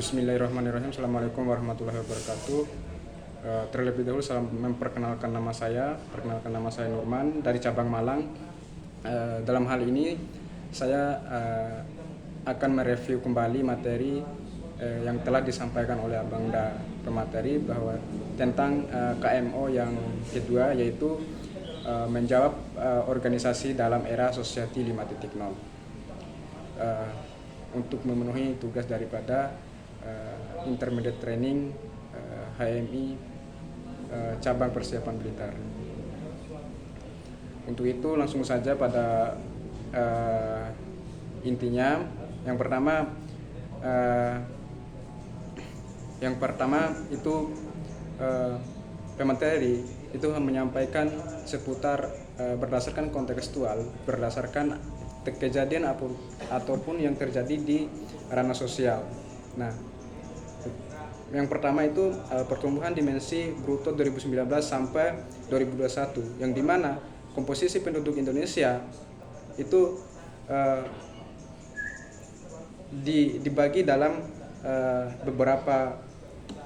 Bismillahirrahmanirrahim. Assalamualaikum warahmatullahi wabarakatuh. Terlebih dahulu saya memperkenalkan nama saya. Nurman dari cabang Malang. Dalam hal ini saya akan mereview kembali materi yang telah disampaikan oleh Abangda pemateri bahwa tentang KMO yang kedua, yaitu menjawab organisasi dalam era Society 5.0. Untuk memenuhi tugas daripada Intermediate Training HMI cabang persiapan Blitar. Untuk itu langsung saja pada intinya. Yang pertama itu pemateri itu menyampaikan seputar berdasarkan kontekstual, berdasarkan kejadian ataupun yang terjadi di ranah sosial. Nah, yang pertama itu pertumbuhan dimensi bruto 2019 sampai 2021, yang dimana komposisi penduduk Indonesia itu dibagi dalam beberapa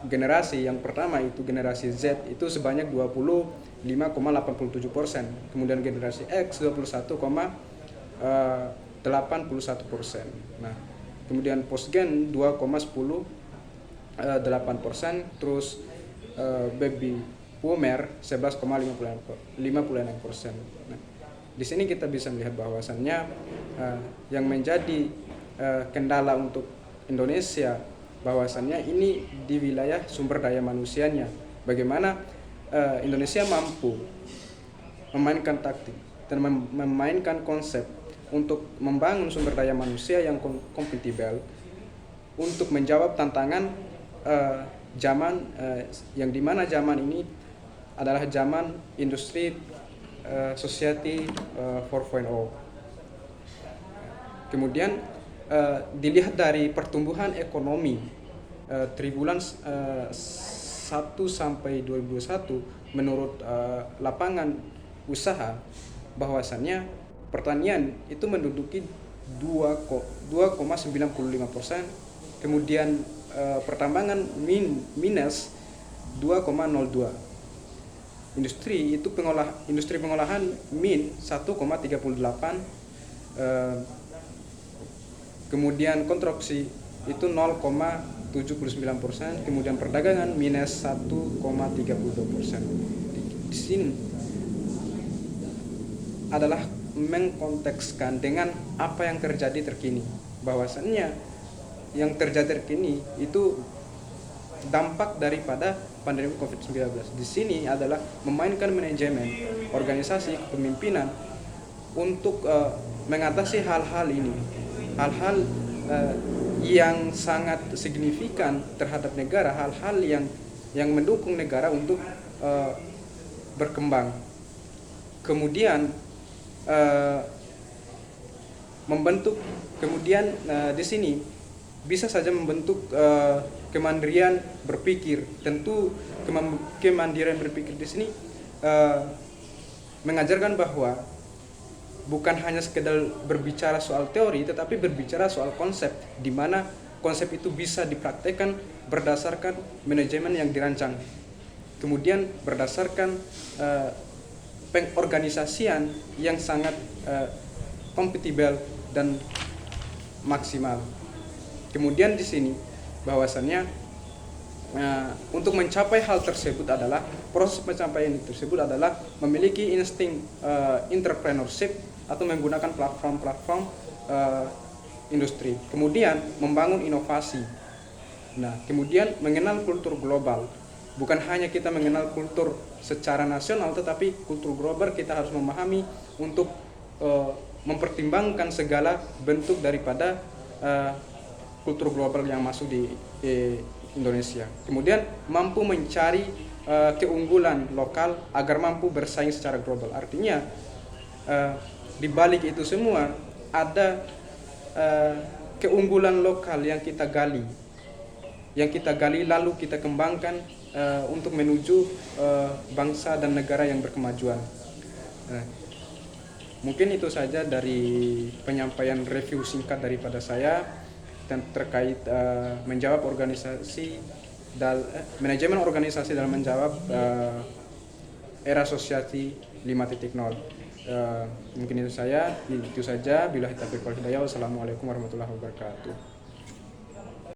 generasi. Yang pertama itu generasi Z itu sebanyak 25,87%, kemudian generasi X 21,81%. Nah, kemudian postgen 2,10,8%, terus baby boomer 11,56%. Nah, di sini kita bisa melihat bahwasannya yang menjadi kendala untuk Indonesia bahwasannya ini di wilayah sumber daya manusianya. Bagaimana Indonesia mampu memainkan taktik dan memainkan konsep untuk membangun sumber daya manusia yang kompatibel untuk menjawab tantangan zaman yang dimana zaman ini adalah zaman industri society 4.0. Kemudian dilihat dari pertumbuhan ekonomi triwulan 1 sampai 2021 menurut lapangan usaha bahwasannya pertanian itu menduduki 2,95%, kemudian pertambangan minus 2,02%. Industri pengolahan min 1,38%, kemudian konstruksi itu 0,79%, kemudian perdagangan minus 1,32%. Di sini adalah mengkontekskan dengan apa yang terjadi terkini, bahwasannya yang terjadi terkini itu dampak daripada pandemi COVID-19. Di sini adalah memainkan manajemen, organisasi, kepemimpinan untuk mengatasi hal-hal ini, hal-hal yang sangat signifikan terhadap negara, hal-hal yang mendukung negara untuk berkembang. Kemudian di sini bisa saja membentuk kemandirian berpikir. Tentu kemandirian berpikir di sini mengajarkan bahwa bukan hanya sekedar berbicara soal teori, tetapi berbicara soal konsep, di mana konsep itu bisa dipraktekkan berdasarkan manajemen yang dirancang, kemudian berdasarkan pengorganisasian yang sangat kompatibel dan maksimal. Kemudian di sini bahwasannya untuk mencapai hal tersebut adalah proses pencapaian tersebut adalah memiliki insting entrepreneurship atau menggunakan platform industri, kemudian membangun inovasi. Nah, kemudian mengenal kultur global. Bukan hanya kita mengenal kultur secara nasional, tetapi kultur global kita harus memahami untuk mempertimbangkan segala bentuk daripada kultur global yang masuk di Indonesia. Kemudian mampu mencari keunggulan lokal agar mampu bersaing secara global. Artinya di balik itu semua ada keunggulan lokal yang kita gali lalu kita kembangkan untuk menuju bangsa dan negara yang berkemajuan. Mungkin itu saja dari penyampaian review singkat daripada saya. terkait menjawab organisasi manajemen organisasi dalam menjawab era asosiasi 5.0. Mungkin itu saja. Bila taufiq wal hidayah. Wassalamualaikum warahmatullahi wabarakatuh.